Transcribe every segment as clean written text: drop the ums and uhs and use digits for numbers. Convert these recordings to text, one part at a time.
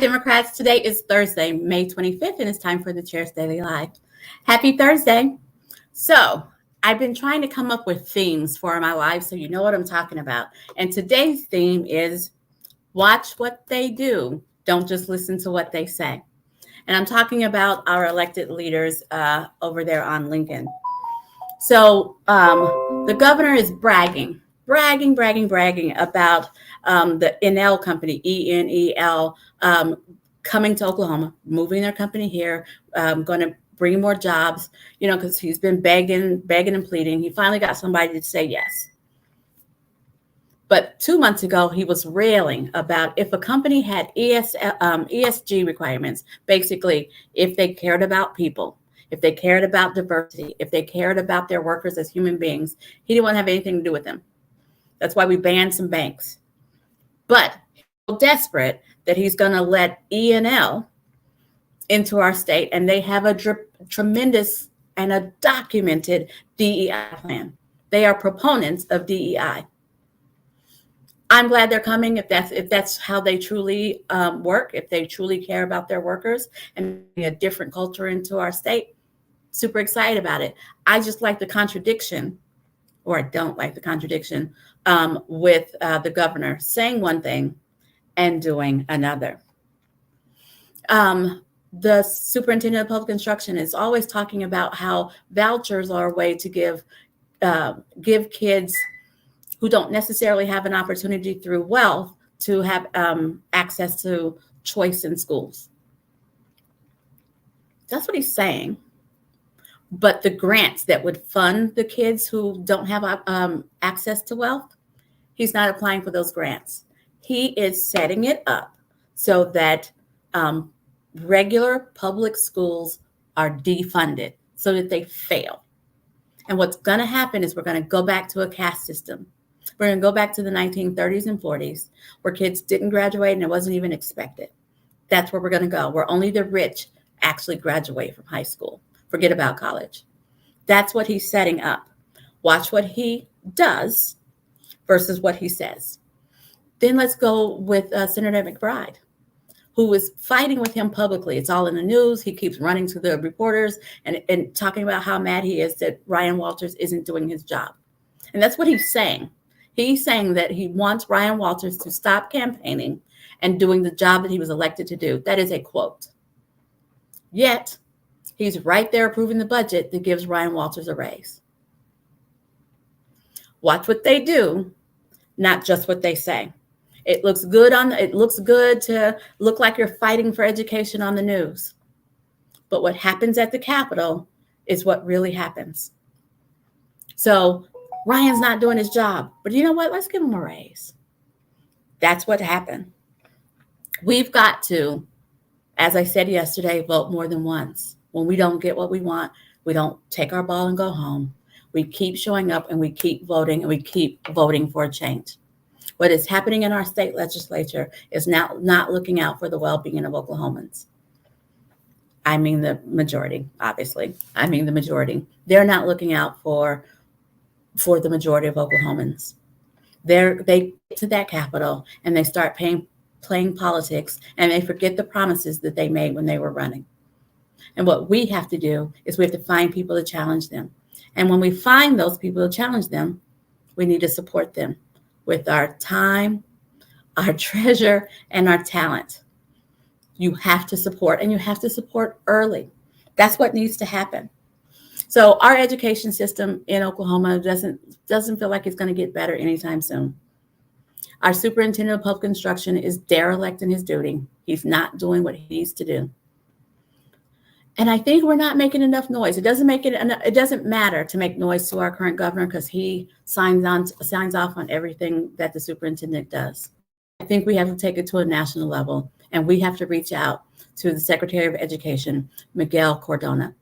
Democrats. Today is Thursday, May 25th, and it's time for the Chair's Daily Live. Happy Thursday. So, I've been trying to come up with themes for my live so you know what I'm talking about. And today's theme is watch what they do. Don't just listen to what they say. And I'm talking about our elected leaders over there on Lincoln. So the governor is bragging about the Enel company, ENEL, coming to Oklahoma, moving their company here, going to bring more jobs, because he's been begging and pleading. He finally got somebody to say yes. But 2 months ago, he was railing about if a company had ESG requirements, basically, if they cared about people, if they cared about diversity, if they cared about their workers as human beings, he didn't want to have anything to do with them. That's why we banned some banks. But he's so desperate that he's going to let ENL into our state, and they have a tremendous and a documented DEI plan. They are proponents of DEI. I'm glad they're coming if that's how they truly work, if they truly care about their workers and bring a different culture into our state. Super excited about it. I just like the contradiction, or I don't like the contradiction with the governor saying one thing and doing another. The superintendent of public instruction is always talking about how vouchers are a way to give kids who don't necessarily have an opportunity through wealth to have access to choice in schools. That's what he's saying. But the grants that would fund the kids who don't have access to wealth, he's not applying for those grants. He is setting it up so that regular public schools are defunded so that they fail. And what's going to happen is we're going to go back to a caste system. We're going to go back to the 1930s and 40s where kids didn't graduate and it wasn't even expected. That's where we're going to go, where only the rich actually graduate from high school. Forget about college. That's what he's setting up. Watch what he does versus what he says. Then let's go with Senator McBride, who is fighting with him publicly. It's all in the news. He keeps running to the reporters and talking about how mad he is that Ryan Walters isn't doing his job. And that's what he's saying. He's saying that he wants Ryan Walters to stop campaigning and doing the job that he was elected to do. That is a quote. Yet, he's right there approving the budget that gives Ryan Walters a raise. Watch what they do, not just what they say. It looks good to look like you're fighting for education on the news. But what happens at the Capitol is what really happens. So Ryan's not doing his job, but you know what? Let's give him a raise. That's what happened. We've got to, as I said yesterday, vote more than once. When we don't get what we want, we don't take our ball and go home. We keep showing up and we keep voting and we keep voting for a change. What is happening in our state legislature is now not looking out for the well-being of Oklahomans. I mean the majority, obviously. I mean the majority. They're not looking out for the majority of Oklahomans. They get to that Capitol and they start playing politics and they forget the promises that they made when they were running. And what we have to do is we have to find people to challenge them. And when we find those people to challenge them, we need to support them with our time, our treasure, and our talent. You have to support, and you have to support early. That's what needs to happen. So our education system in Oklahoma doesn't feel like it's going to get better anytime soon. Our superintendent of public instruction is derelict in his duty. He's not doing what he needs to do. And I think we're not making enough noise. It doesn't matter to make noise to our current governor because he signs off on everything that the superintendent does. I think we have to take it to a national level, and we have to reach out to the Secretary of Education, Miguel Cardona.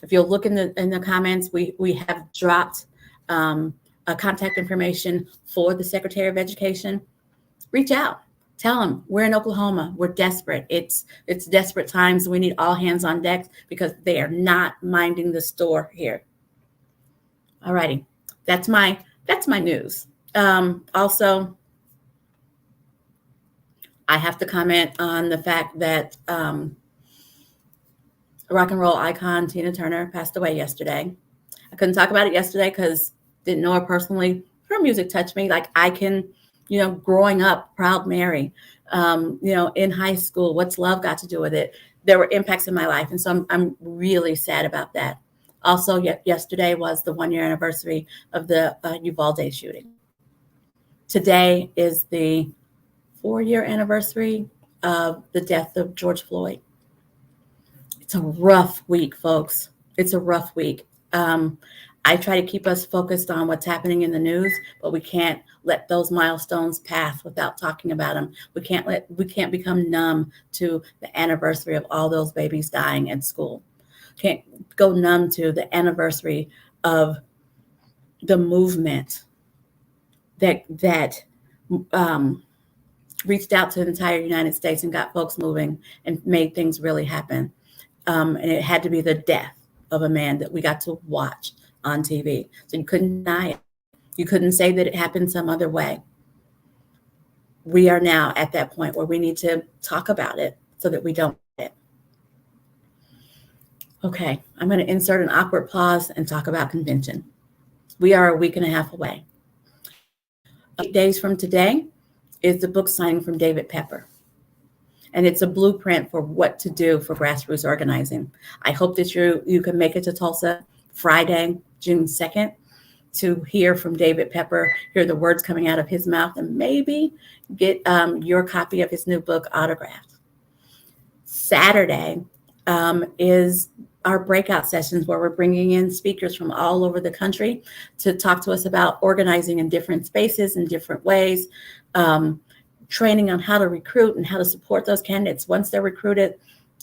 If you'll look in the comments, we have dropped contact information for the Secretary of Education. Reach out. Tell them we're in Oklahoma. We're desperate. It's desperate times. We need all hands on deck because they are not minding the store here. All righty. That's my news. Also, I have to comment on the fact that rock and roll icon Tina Turner passed away yesterday. I couldn't talk about it yesterday because didn't know her personally. Her music touched me. Like I can, growing up, Proud Mary, in high school, What's Love Got to Do with It? There were impacts in my life. And so I'm really sad about that. Also, yesterday was the 1-year anniversary of the Uvalde shooting. Today is the 4-year anniversary of the death of George Floyd. It's a rough week, folks. It's a rough week. I try to keep us focused on what's happening in the news, but we can't let those milestones pass without talking about them. We can't become numb to the anniversary of all those babies dying at school. Can't go numb to the anniversary of the movement that reached out to the entire United States and got folks moving and made things really happen. And it had to be the death of a man that we got to watch on TV. So you couldn't deny it. You couldn't say that it happened some other way. We are now at that point where we need to talk about it so that we don't get it. Okay, I'm going to insert an awkward pause and talk about convention. We are a week and a half away. 8 days from today is the book signing from David Pepper. And it's a blueprint for what to do for grassroots organizing. I hope that you can make it to Tulsa Friday, June 2nd, to hear from David Pepper, hear the words coming out of his mouth, and maybe get your copy of his new book autographed. Saturday is our breakout sessions where we're bringing in speakers from all over the country to talk to us about organizing in different spaces in different ways, training on how to recruit and how to support those candidates once they're recruited.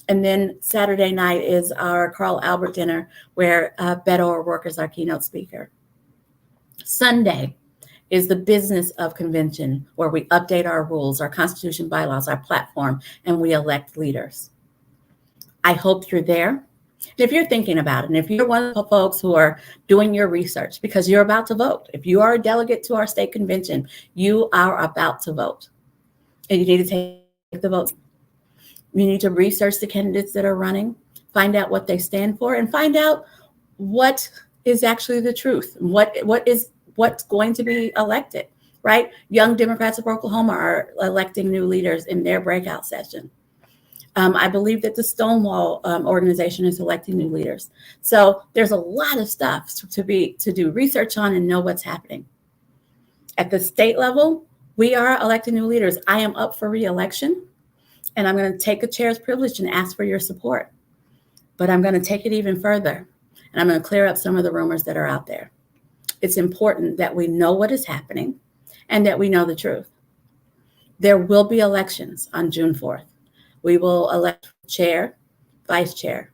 And then Saturday night is our Carl Albert dinner where Beto O'Rourke is our keynote speaker. Sunday is the business of convention where we update our rules, our constitution, bylaws, our platform, and we elect leaders. I hope you're there. And if you're thinking about it, and if you're one of the folks who are doing your research because you're about to vote, if you are a delegate to our state convention, you are about to vote. And you need to take the vote. You need to research the candidates that are running, find out what they stand for, and find out what is actually the truth, what's going to be elected, right? Young Democrats of Oklahoma are electing new leaders in their breakout session. I believe that the Stonewall organization is electing new leaders. So there's a lot of stuff to do research on and know what's happening. At the state level, we are electing new leaders. I am up for re-election, and I'm going to take a chair's privilege and ask for your support. But I'm going to take it even further, and I'm going to clear up some of the rumors that are out there. It's important that we know what is happening and that we know the truth. There will be elections on June 4th. We will elect chair, vice chair,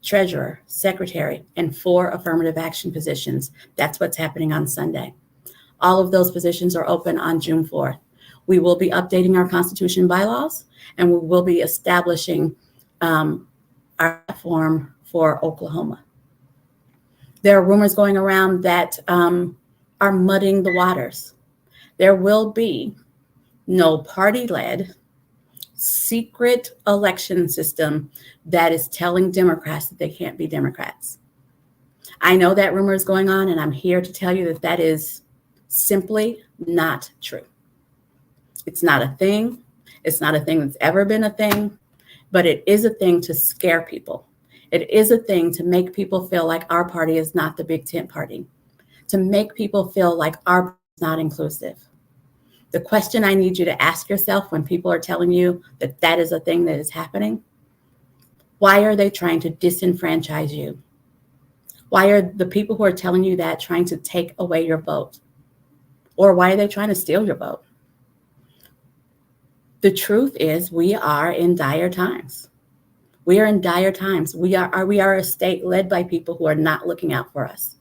treasurer, secretary, and 4 affirmative action positions. That's what's happening on Sunday. All of those positions are open on June 4th. We will be updating our constitution bylaws, and we will be establishing our platform for Oklahoma. There are rumors going around that are muddying the waters. There will be no party-led secret election system that is telling Democrats that they can't be Democrats. I know that rumor is going on, and I'm here to tell you that that is simply not true. It's not a thing. It's not a thing that's ever been a thing, but it is a thing to scare people. It is a thing to make people feel like our party is not the big tent party, to make people feel like our party is not inclusive. The question I need you to ask yourself when people are telling you that that is a thing that is happening, why are they trying to disenfranchise you? Why are the people who are telling you that trying to take away your vote? Or why are they trying to steal your vote? The truth is we are in dire times. We are in dire times. We are a state led by people who are not looking out for us.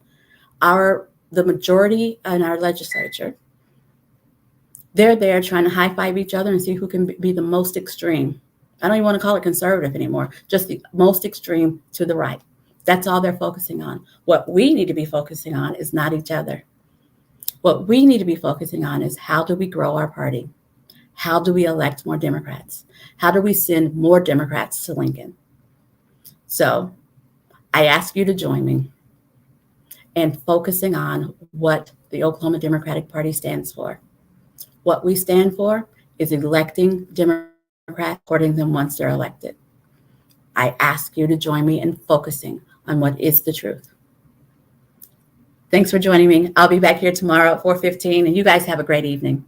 The majority in our legislature, they're there trying to high five each other and see who can be the most extreme. I don't even want to call it conservative anymore, just the most extreme to the right. That's all they're focusing on. What we need to be focusing on is not each other. What we need to be focusing on is how do we grow our party? How do we elect more Democrats? How do we send more Democrats to Lincoln? So I ask you to join me in focusing on what the Oklahoma Democratic Party stands for. What we stand for is electing Democrats, supporting them once they're elected. I ask you to join me in focusing on what is the truth. Thanks for joining me. I'll be back here tomorrow at 4:15, and you guys have a great evening.